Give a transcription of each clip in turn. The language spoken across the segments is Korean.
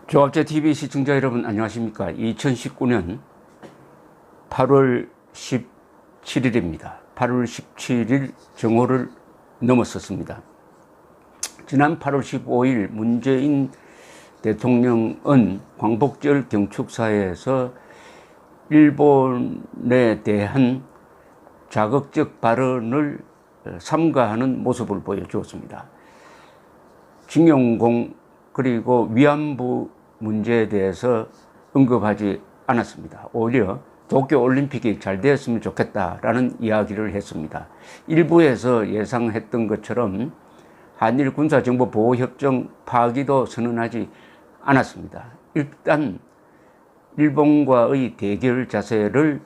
조합제TV 시청자 여러분 안녕하십니까. 2019년 8월 17일입니다. 8월 17일 정오를 넘었었습니다. 지난 8월 15일 문재인 대통령은 광복절 경축사에서 일본에 대한 자극적 발언을 삼가하는 모습을 보여주었습니다. 징용공 그리고 위안부 문제에 대해서 언급하지 않았습니다. 오히려 도쿄올림픽이 잘 되었으면 좋겠다라는 이야기를 했습니다. 일부에서 예상했던 것처럼 한일 군사정보보호협정 파기도 선언하지 않았습니다. 일단 일본과의 대결 자세를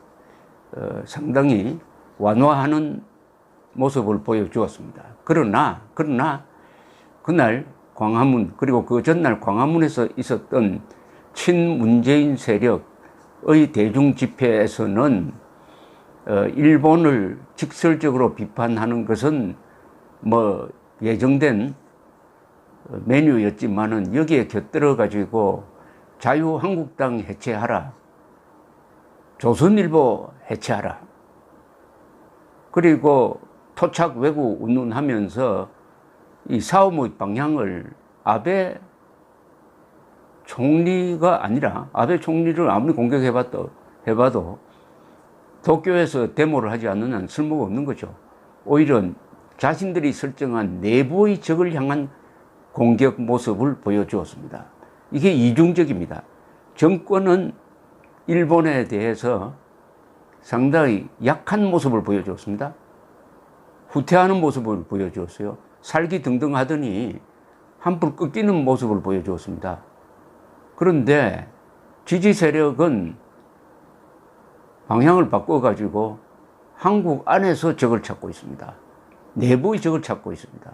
상당히 완화하는 모습을 보여주었습니다. 그러나 그날 광화문 그리고 그 전날 광화문에서 있었던 친문재인 세력의 대중 집회에서는 일본을 직설적으로 비판하는 것은 뭐 예정된 메뉴였지만은 여기에 곁들여 가지고 자유한국당 해체하라, 조선일보 해체하라, 그리고 토착 외구 운운하면서 이 싸움의 방향을 아베 총리가 아니라, 아베 총리를 아무리 공격해봐도 도쿄에서 데모를 하지 않는 한 쓸모가 없는 거죠. 오히려 자신들이 설정한 내부의 적을 향한 공격 모습을 보여주었습니다. 이게 이중적입니다. 정권은 일본에 대해서 상당히 약한 모습을 보여주었습니다. 후퇴하는 모습을 보여주었어요. 살기 등등 하더니 한풀 꺾이는 모습을 보여주었습니다. 그런데 지지 세력은 방향을 바꿔가지고 한국 안에서 적을 찾고 있습니다. 내부의 적을 찾고 있습니다.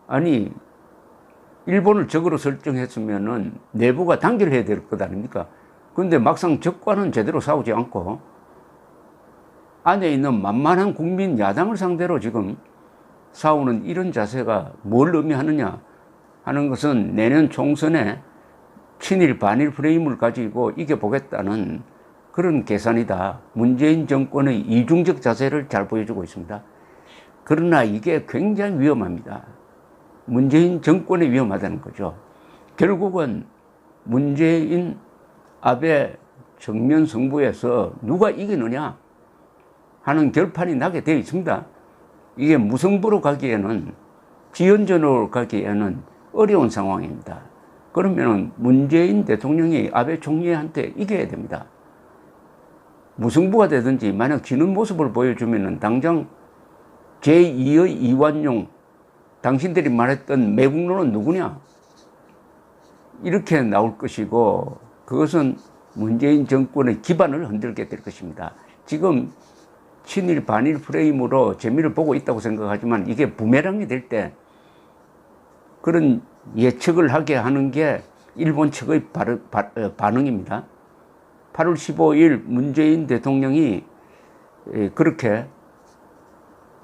아니, 일본을 적으로 설정했으면은 내부가 단결해야 될 것 아닙니까? 그런데 막상 적과는 제대로 싸우지 않고 안에 있는 만만한 국민 야당을 상대로 지금 싸우는 이런 자세가 뭘 의미하느냐 하는 것은 내년 총선에 친일 반일 프레임을 가지고 이겨보겠다는 그런 계산이다. 문재인 정권의 이중적 자세를 잘 보여주고 있습니다. 그러나 이게 굉장히 위험합니다. 문재인 정권이 위험하다는 거죠. 결국은 문재인 아베 정면 승부에서 누가 이기느냐 하는 결판이 나게 되어 있습니다. 이게 무승부로 가기에는, 지연전으로 가기에는 어려운 상황입니다. 그러면 문재인 대통령이 아베 총리한테 이겨야 됩니다. 무승부가 되든지 만약 지는 모습을 보여주면 당장 제2의 이완용, 당신들이 말했던 매국노는 누구냐? 이렇게 나올 것이고, 그것은 문재인 정권의 기반을 흔들게 될 것입니다. 지금 친일 반일 프레임으로 재미를 보고 있다고 생각하지만 이게 부메랑이 될 때 그런 예측을 하게 하는 게 일본 측의 반응입니다. 8월 15일 문재인 대통령이 그렇게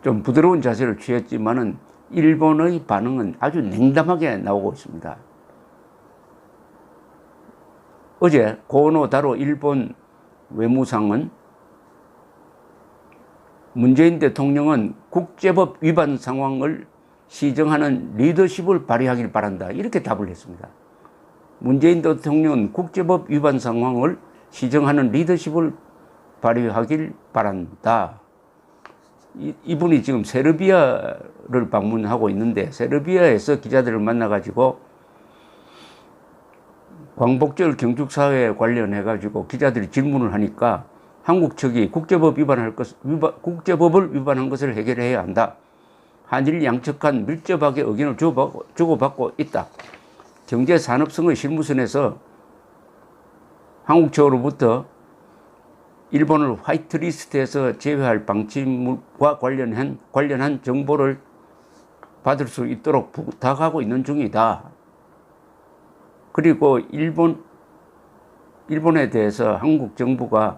좀 부드러운 자세를 취했지만은 일본의 반응은 아주 냉담하게 나오고 있습니다. 어제 고노다로 일본 외무상은 문재인 대통령은 국제법 위반 상황을 시정하는 리더십을 발휘하길 바란다, 이렇게 답을 했습니다. 문재인 대통령은 국제법 위반 상황을 시정하는 리더십을 발휘하길 바란다. 이분이 지금 세르비아를 방문하고 있는데, 세르비아에서 기자들을 만나가지고 광복절 경축사회에 관련해가지고 기자들이 질문을 하니까 한국 측이 국제법을 위반한 것을 해결해야 한다. 한일 양측간 밀접하게 의견을 주고받고 있다. 경제산업성의 실무선에서 한국 측으로부터 일본을 화이트리스트에서 제외할 방침과 관련한 정보를 받을 수 있도록 부탁하고 있는 중이다. 그리고 일본에 대해서 한국 정부가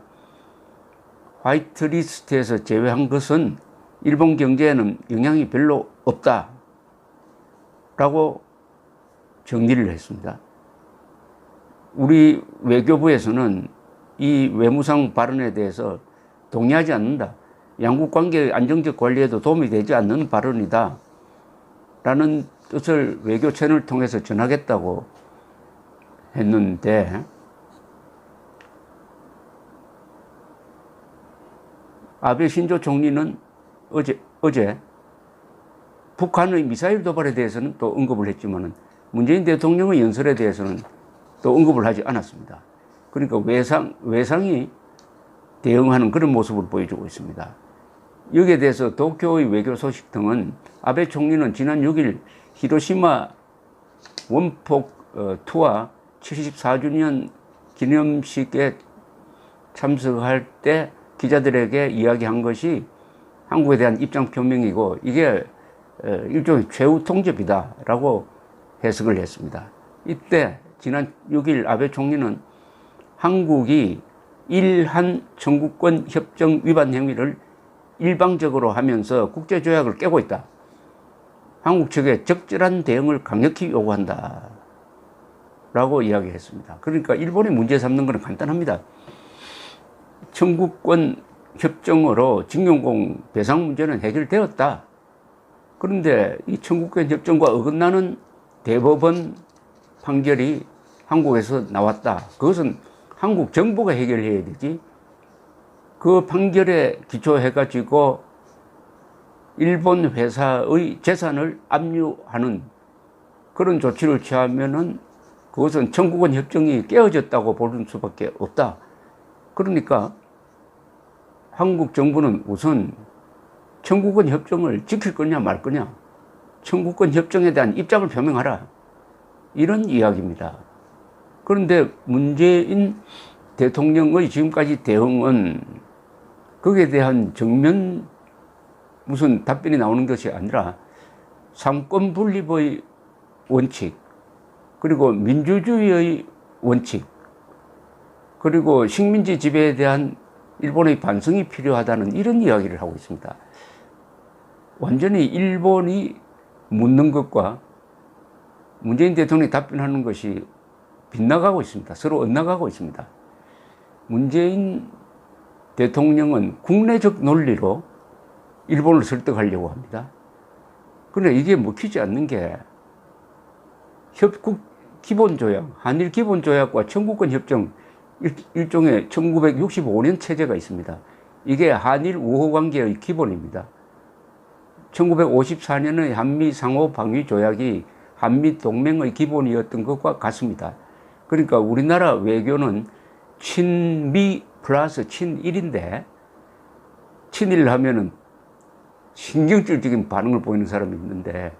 화이트리스트에서 제외한 것은 일본 경제에는 영향이 별로 없다라고 정리를 했습니다. 우리 외교부에서는 이 외무상 발언에 대해서 동의하지 않는다. 양국 관계 안정적 관리에도 도움이 되지 않는 발언이다. 라는 뜻을 외교 채널을 통해서 전하겠다고 했는데, 아베 신조 총리는 어제 북한의 미사일 도발에 대해서는 또 언급을 했지만 문재인 대통령의 연설에 대해서는 또 언급을 하지 않았습니다. 그러니까 외상이 대응하는 그런 모습을 보여주고 있습니다. 여기에 대해서 도쿄의 외교 소식 등은 아베 총리는 지난 6일 히로시마 원폭 투하 74주년 기념식에 참석할 때 기자들에게 이야기한 것이 한국에 대한 입장 표명이고 이게 일종의 최후 통첩이다라고 해석을 했습니다. 이때 지난 6일 아베 총리는 한국이 일한 청구권 협정 위반 행위를 일방적으로 하면서 국제조약을 깨고 있다. 한국 측에 적절한 대응을 강력히 요구한다. 라고 이야기했습니다. 그러니까 일본이 문제 삼는 것은 간단합니다. 청구권 협정으로 징용공 배상 문제는 해결되었다. 그런데 이 청구권 협정과 어긋나는 대법원 판결이 한국에서 나왔다. 그것은 한국 정부가 해결해야 되지. 그 판결에 기초해가지고 일본 회사의 재산을 압류하는 그런 조치를 취하면은 그것은 청구권 협정이 깨어졌다고 볼 수밖에 없다. 그러니까 한국 정부는 우선 청구권 협정을 지킬 거냐 말 거냐, 청구권 협정에 대한 입장을 표명하라, 이런 이야기입니다. 그런데 문재인 대통령의 지금까지 대응은 거기에 대한 정면 무슨 답변이 나오는 것이 아니라 삼권 분립의 원칙, 그리고 민주주의의 원칙, 그리고 식민지 지배에 대한 일본의 반성이 필요하다는 이런 이야기를 하고 있습니다. 완전히 일본이 묻는 것과 문재인 대통령이 답변하는 것이 빗나가고 있습니다. 서로 엇나가고 있습니다. 문재인 대통령은 국내적 논리로 일본을 설득하려고 합니다. 그런데 이게 먹히지 않는 게 기본조약, 한일 기본조약과 청구권 협정, 일종의 1965년 체제가 있습니다. 이게 한일 우호관계의 기본입니다. 1954년의 한미 상호 방위 조약이 한미 동맹의 기본이었던 것과 같습니다. 그러니까 우리나라 외교는 친미 플러스 친일인데, 친일 하면은 신경질적인 반응을 보이는 사람이 있는데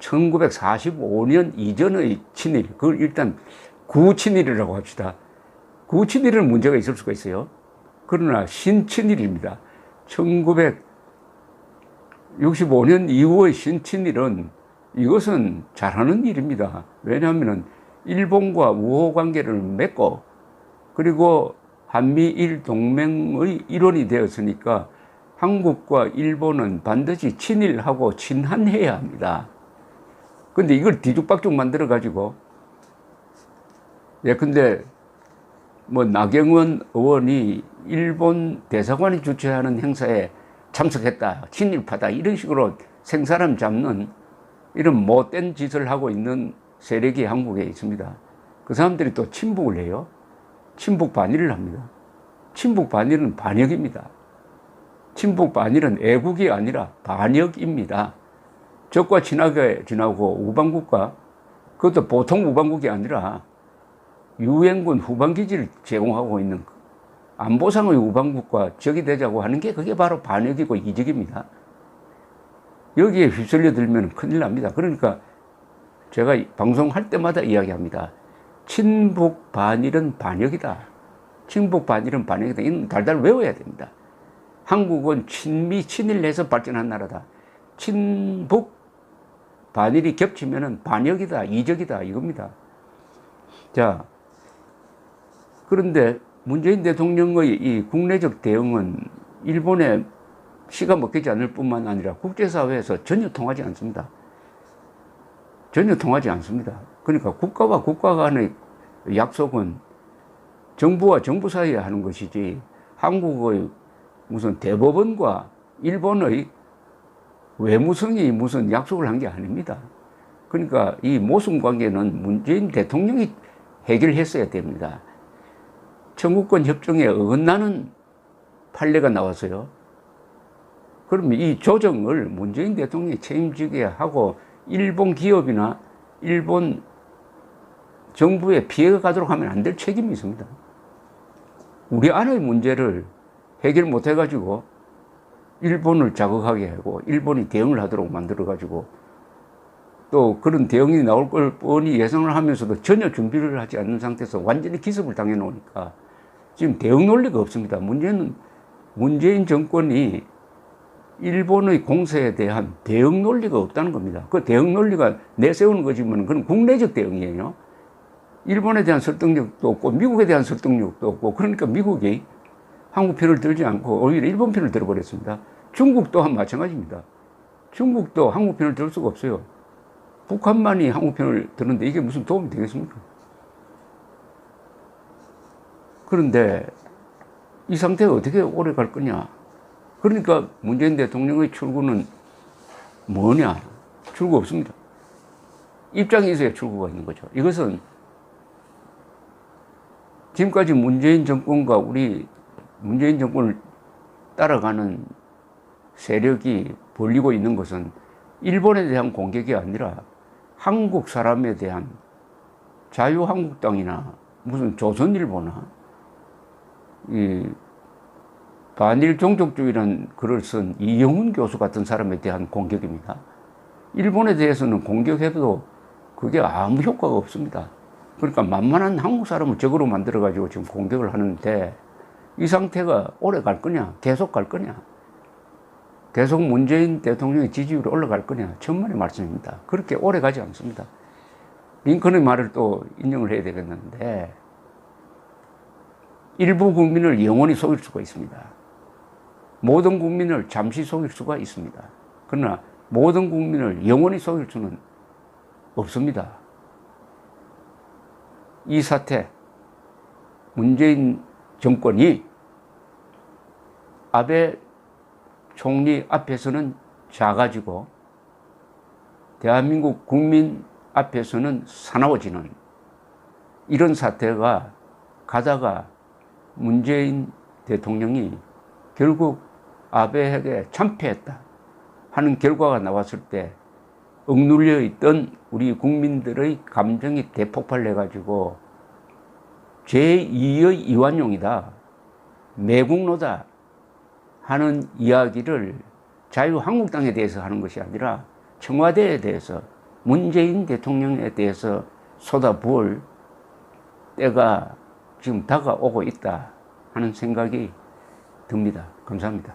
1945년 이전의 친일, 그걸 일단 구친일이라고 합시다. 구친일은 문제가 있을 수가 있어요. 그러나 신친일입니다. 1965년 이후의 신친일은 이것은 잘하는 일입니다. 왜냐하면 일본과 우호 관계를 맺고 그리고 한미일 동맹의 일원이 되었으니까 한국과 일본은 반드시 친일하고 친한해야 합니다. 근데 이걸 뒤죽박죽 만들어 가지고, 예컨대 뭐 나경원 의원이 일본 대사관이 주최하는 행사에 참석했다, 친일파다, 이런 식으로 생사람 잡는 이런 못된 짓을 하고 있는 세력이 한국에 있습니다. 그 사람들이 또 친북을 해요. 친북 반일을 합니다. 친북 반일은 반역입니다. 친북 반일은 애국이 아니라 반역입니다. 적과 친하게 지나고 우방국가, 그것도 보통 우방국이 아니라 유엔군 후방기지를 제공하고 있는 안보상의 우방국과 적이 되자고 하는 게 그게 바로 반역이고 이적입니다. 여기에 휩쓸려 들면 큰일 납니다. 그러니까 제가 방송할 때마다 이야기합니다. 친북 반일은 반역이다. 친북 반일은 반역이다. 이건 달달 외워야 됩니다. 한국은 친미 친일해서 발전한 나라다. 친북 반일이 겹치면 반역이다, 이적이다, 이겁니다. 자, 그런데 문재인 대통령의 이 국내적 대응은 일본에 씨가 먹히지 않을 뿐만 아니라 국제사회에서 전혀 통하지 않습니다. 전혀 통하지 않습니다. 그러니까 국가와 국가 간의 약속은 정부와 정부 사이에 하는 것이지 한국의 무슨 대법원과 일본의 외무성이 무슨 약속을 한 게 아닙니다. 그러니까 이 모순 관계는 문재인 대통령이 해결했어야 됩니다. 청구권 협정에 어긋나는 판례가 나왔어요. 그러면 이 조정을 문재인 대통령이 책임지게 하고 일본 기업이나 일본 정부에 피해가 가도록 하면 안 될 책임이 있습니다. 우리 안의 문제를 해결 못 해가지고 일본을 자극하게 하고 일본이 대응을 하도록 만들어가지고 또 그런 대응이 나올 걸 뻔히 예상을 하면서도 전혀 준비를 하지 않는 상태에서 완전히 기습을 당해 놓으니까 지금 대응 논리가 없습니다. 문재인 정권이 일본의 공세에 대한 대응 논리가 없다는 겁니다. 그 대응 논리가 내세우는 거지만 그건 국내적 대응이에요. 일본에 대한 설득력도 없고 미국에 대한 설득력도 없고 그러니까 미국이 한국 편을 들지 않고 오히려 일본 편을 들어버렸습니다. 중국 또한 마찬가지입니다. 중국도 한국 편을 들 수가 없어요. 북한만이 한국 편을 드는데 이게 무슨 도움이 되겠습니까? 그런데 이 상태가 어떻게 오래 갈 거냐? 그러니까 문재인 대통령의 출구는 뭐냐? 출구 없습니다. 입장이 있어야 출구가 있는 거죠. 이것은 지금까지 문재인 정권과 우리 문재인 정권을 따라가는 세력이 벌리고 있는 것은 일본에 대한 공격이 아니라 한국 사람에 대한 자유한국당이나 무슨 조선일보나 이 반일 종족주의라는 글을 쓴 이영훈 교수 같은 사람에 대한 공격입니다. 일본에 대해서는 공격해도 그게 아무 효과가 없습니다. 그러니까 만만한 한국 사람을 적으로 만들어가지고 지금 공격을 하는데 이 상태가 오래 갈 거냐? 계속 갈 거냐? 계속 문재인 대통령의 지지율이 올라갈 거냐? 천만의 말씀입니다. 그렇게 오래 가지 않습니다. 링컨의 말을 또 인용을 해야 되겠는데 일부 국민을 영원히 속일 수가 있습니다. 모든 국민을 잠시 속일 수가 있습니다. 그러나 모든 국민을 영원히 속일 수는 없습니다. 이 사태, 문재인 정권이 아베 총리 앞에서는 작아지고 대한민국 국민 앞에서는 사나워지는 이런 사태가 가다가 문재인 대통령이 결국 아베에게 참패했다 하는 결과가 나왔을 때 억눌려 있던 우리 국민들의 감정이 대폭발해가지고 제2의 이완용이다, 매국노다 하는 이야기를 자유한국당에 대해서 하는 것이 아니라 청와대에 대해서 문재인 대통령에 대해서 쏟아부을 때가 지금 다가오고 있다 하는 생각이 듭니다. 감사합니다.